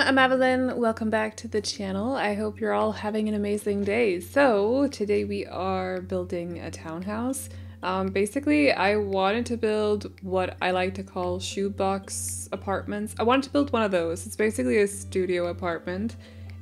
I'm Aveline. Welcome back to the channel. I hope you're all having an amazing day. So today we are building a townhouse. Basically, I wanted to build what I like to call shoebox apartments. I wanted to build one of those. It's basically a studio apartment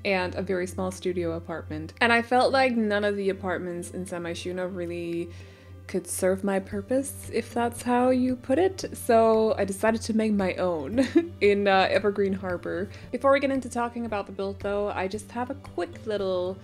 and a very small studio apartment. And I felt like none of the apartments in Semi-Shuno really could serve my purpose, if that's how you put it. So I decided to make my own in Evergreen Harbor. Before we get into talking about the build though, I just have a quick little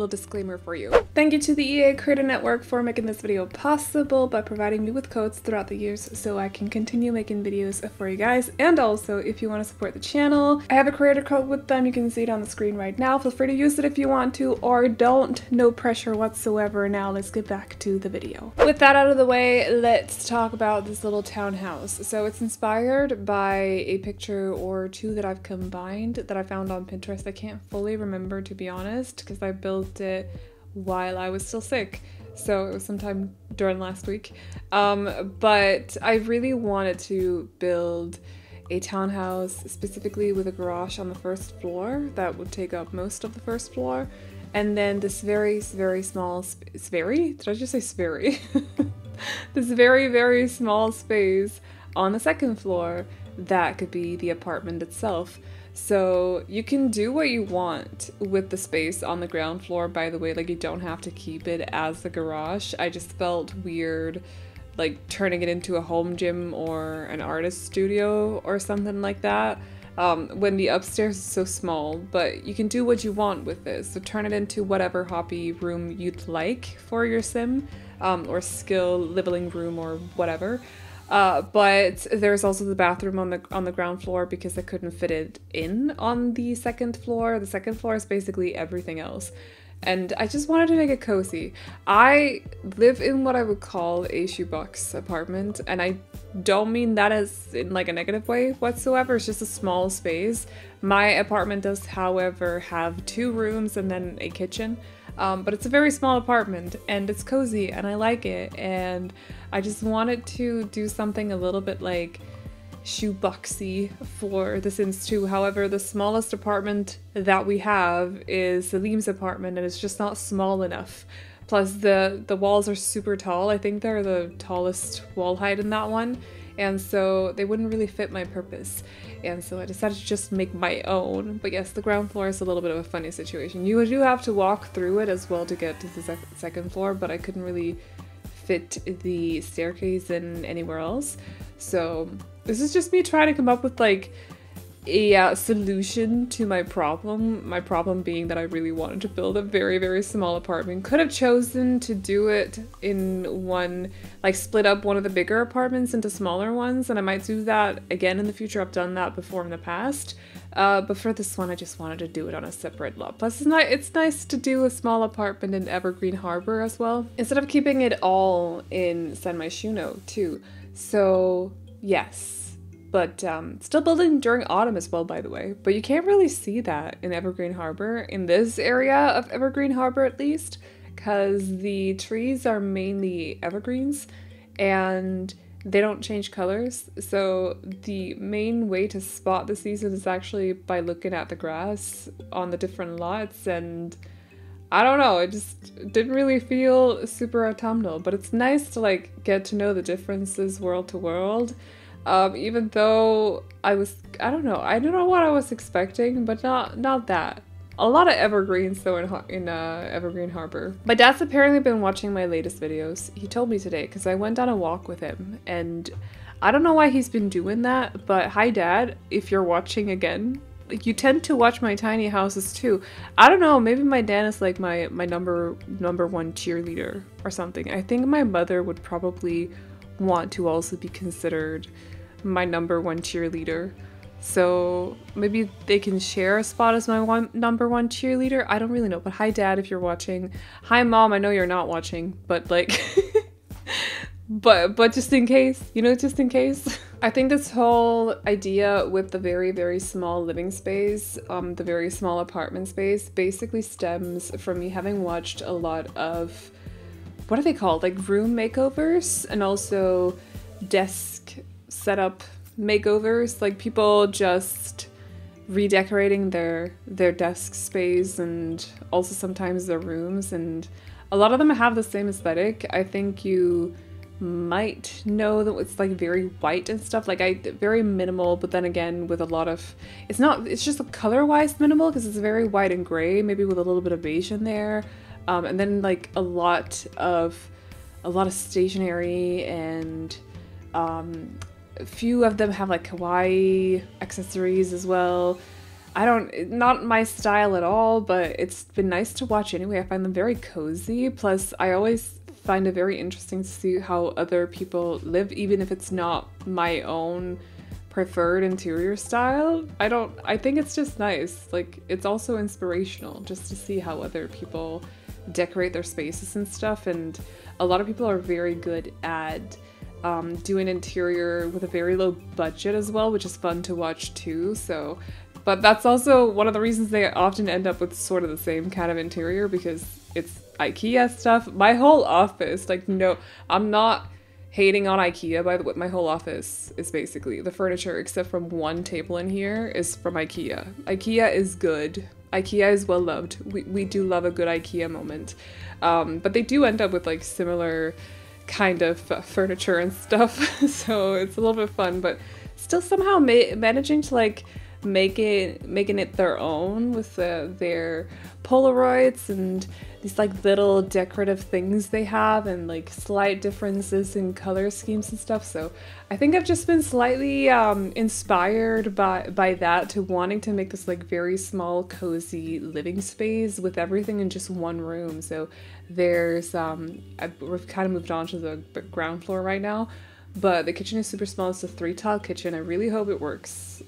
disclaimer for you. Thank you to the EA Creator Network for making this video possible by providing me with codes throughout the years so I can continue making videos for you guys. And also, if you want to support the channel, I have a creator code with them. You can see it on the screen right now. Feel free to use it if you want to, or don't. No pressure whatsoever. Now let's get back to the video. With that out of the way, let's talk about this little townhouse. So it's inspired by a picture or two that I've combined that I found on Pinterest. I can't fully remember, to be honest, because I built it while I was still sick, so it was sometime during last week. But I really wanted to build a townhouse specifically with a garage on the first floor that would take up most of the first floor, and then this very small this very small space on the second floor that could be the apartment itself. So you can do what you want with the space on the ground floor, by the way. Like, you don't have to keep it as the garage. I just felt weird like turning it into a home gym or an artist studio or something like that when the upstairs is so small. But you can do what you want with this, so turn it into whatever hobby room you'd like for your sim, or skill leveling room or whatever. But there's also the bathroom on the ground floor because I couldn't fit it in on the second floor. The second floor is basically everything else. And I just wanted to make it cozy. I live in what I would call a shoebox apartment, and I don't mean that as in like a negative way whatsoever. It's just a small space. My apartment does, however, have 2 rooms and then a kitchen. But it's a very small apartment and it's cozy and I like it, and I just wanted to do something a little bit like shoeboxy for The Sims 2. However, the smallest apartment that we have is Salim's apartment, and it's just not small enough. Plus the walls are super tall. I think they're the tallest wall height in that one, and so they wouldn't really fit my purpose. And so I decided to just make my own. But yes, the ground floor is a little bit of a funny situation. You do have to walk through it as well to get to the second floor, but I couldn't really fit the staircase in anywhere else. So this is just me trying to come up with like a solution to my problem. My problem being that I really wanted to build a very small apartment. Could have chosen to do it in one, like split up one of the bigger apartments into smaller ones, and I might do that again in the future. I've done that before in the past. But for this one, I just wanted to do it on a separate lot. Plus, it's nice to do a small apartment in Evergreen Harbor as well, instead of keeping it all in Semi-Shuno too. So yes. But still building during autumn as well, by the way. But you can't really see that in Evergreen Harbor, in this area of Evergreen Harbor at least, because the trees are mainly evergreens and they don't change colors. So the main way to spot the season is actually by looking at the grass on the different lots, and I don't know, it just didn't really feel super autumnal. But it's nice to like get to know the differences world to world. Even though I don't know what I was expecting, but not that. A lot of evergreens though in Evergreen Harbor. My dad's apparently been watching my latest videos. He told me today because I went on a walk with him, and I don't know why he's been doing that, but hi Dad, if you're watching again. You tend to watch my tiny houses too. I don't know, maybe my dad is like my number one cheerleader or something. I think my mother would probably want to also be considered my number 1 cheerleader. So maybe they can share a spot as my number 1 cheerleader. I don't really know, but hi Dad if you're watching. Hi Mom, I know you're not watching, but like but just in case, you know, just in case. I think this whole idea with the very small living space, the very small apartment space, basically stems from me having watched a lot of, what are they called? Like room makeovers, and also desk setup makeovers. Like people just redecorating their desk space and also sometimes their rooms, and a lot of them have the same aesthetic. I think you might know that it's like very white and stuff, like very minimal, but then again with a lot of, it's just color wise minimal because it's very white and gray, maybe with a little bit of beige in there, and then like a lot of stationery, and a few of them have like kawaii accessories as well. Not my style at all, but it's been nice to watch anyway. I find them very cozy, plus I always find it very interesting to see how other people live, even if it's not my own preferred interior style. I think it's just nice. Like, it's also inspirational just to see how other people decorate their spaces and stuff, and a lot of people are very good at doing interior with a very low budget as well, which is fun to watch too. So, but that's also one of the reasons they often end up with sort of the same kind of interior, because it's IKEA stuff. My whole office, like, no, I'm not hating on IKEA, by the way. My whole office is basically the furniture, except from one table in here, is from IKEA. IKEA is good. IKEA is well loved. We do love a good IKEA moment. But they do end up with like similar kind of furniture and stuff, so it's a little bit fun, but still somehow managing to like making it their own with their Polaroids and these like little decorative things they have, and like slight differences in color schemes and stuff. So I think I've just been slightly inspired by that to wanting to make this like very small cozy living space with everything in just one room. So there's we've kind of moved on to the ground floor right now, but the kitchen is super small. It's a 3-tile kitchen. I really hope it works.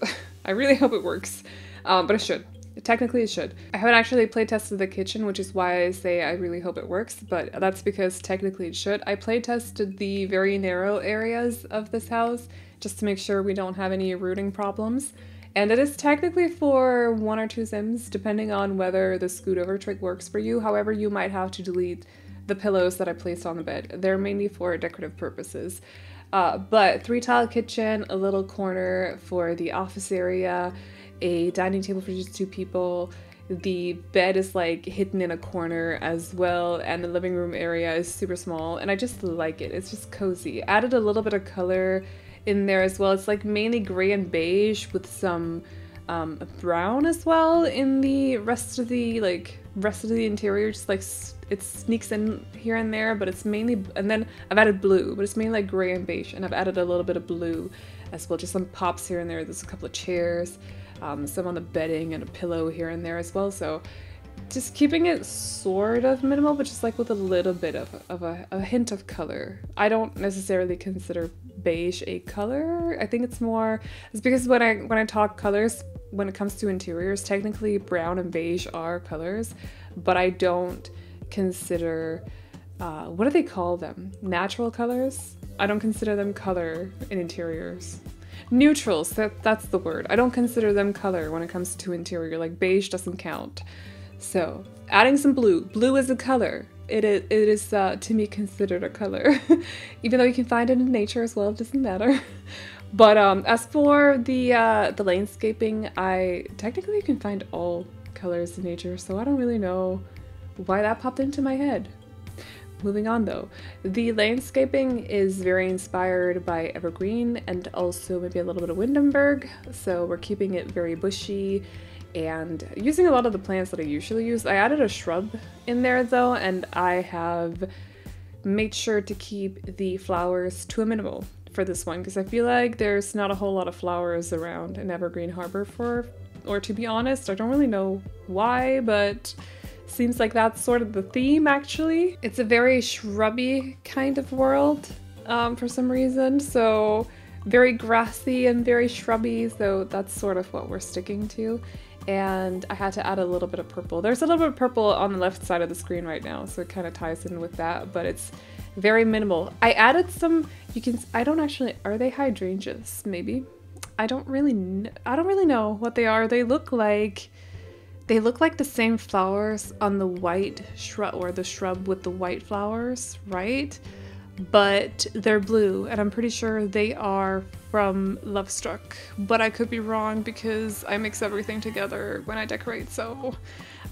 I really hope it works, but it should. Technically it should. I haven't actually play tested the kitchen, which is why I say I really hope it works, but that's because technically it should. I play tested the very narrow areas of this house just to make sure we don't have any rooting problems. And it is technically for 1 or 2 Sims, depending on whether the scoot over trick works for you. However, you might have to delete the pillows that I placed on the bed. They're mainly for decorative purposes. But 3-tile kitchen, a little corner for the office area, a dining table for just 2 people. The bed is like hidden in a corner as well, and the living room area is super small, and I just like it. It's just cozy. Added a little bit of color in there as well. It's like mainly gray and beige with some brown as well in the rest of the interior. Just like it sneaks in here and there, but it's mainly, and then I've added blue, but it's mainly like gray and beige, and I've added a little bit of blue as well, just some pops here and there. There's a couple of chairs, some on the bedding, and a pillow here and there as well. So just keeping it sort of minimal, but just like with a little bit of a hint of color. I don't necessarily consider beige a color. I think it's because when I talk colors, when it comes to interiors, technically brown and beige are colors, but I don't consider, what do they call them? Natural colors? I don't consider them color in interiors. Neutrals, that's the word. I don't consider them color when it comes to interior, like beige doesn't count. So adding some blue. Blue is a color. It is to me considered a color. Even though you can find it in nature as well, it doesn't matter. But as for the landscaping, technically you can find all colors in nature, so I don't really know why that popped into my head. Moving on though, the landscaping is very inspired by Evergreen and also maybe a little bit of Windenburg, so we're keeping it very bushy and using a lot of the plants that I usually use. I added a shrub in there though, and I have made sure to keep the flowers to a minimal for this one because I feel like there's not a whole lot of flowers around in Evergreen Harbor or to be honest, I don't really know why, but seems like that's sort of the theme actually. It's a very shrubby kind of world for some reason, so very grassy and very shrubby, so that's sort of what we're sticking to. And I had to add a little bit of purple. There's a little bit of purple on the left side of the screen right now, so it kind of ties in with that, but it's very minimal. I added some, are they hydrangeas? Maybe. I don't really know what they are. They look like the same flowers on the white shrub, or the shrub with the white flowers, right? But they're blue, and I'm pretty sure they are from Love Struck, but I could be wrong because I mix everything together when I decorate, so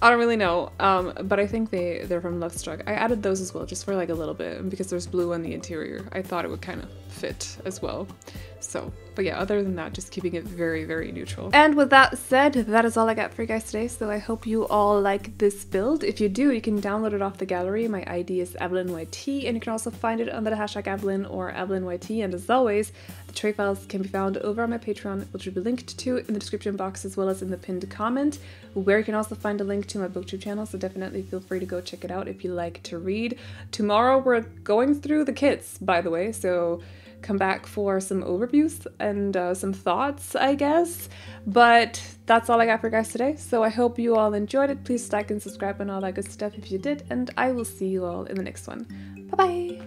I don't really know. But I think they're from Love Struck. I added those as well, just for like a little bit, and because there's blue on the interior, I thought it would kind of fit as well. So, but yeah, other than that, just keeping it very, very neutral. And with that said, that is all I got for you guys today, so I hope you all like this build. If you do, you can download it off the gallery. My ID is AvelineYT, and you can also find it under the hashtag Aveline or AvelineYT, and as always, the tray files can be found over on my Patreon, which will be linked to in the description box as well as in the pinned comment, where you can also find a link to my booktube channel, so definitely feel free to go check it out if you like to read. Tomorrow we're going through the kits, by the way, so come back for some overviews and some thoughts, I guess. But that's all I got for you guys today, so I hope you all enjoyed it. Please like and subscribe and all that good stuff if you did, and I will see you all in the next one. Bye bye!